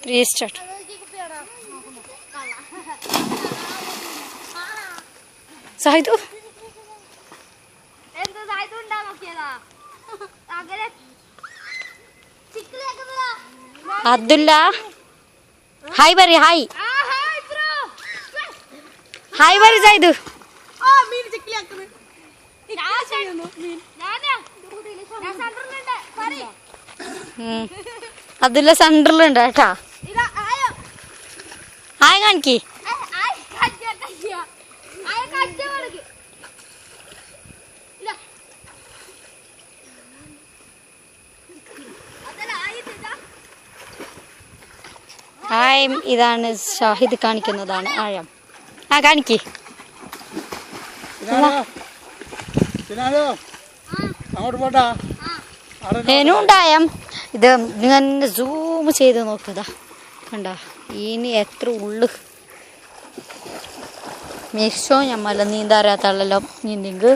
3 start. Sahidu. Abdullah. Hi Bari, hi. Hi Bari Sahidu. Abdullah Sunderland ata. Hi Ganki. Hi, ഇതാണ് ഷാഹിദ് കാണിക്കുന്നതാണ് ആഴം. കാണിക്ക്. ഏനുണ്ടായം ഇത് ഇങ്ങനെ സൂം ചെയ്ത് നോക്കുക കണ്ട ഇനി എത്ര ഉള്ളു മീശോ ഞമ്മല നീന്താറാത്തള്ളെല്ലാം നീന്തിങ്ക്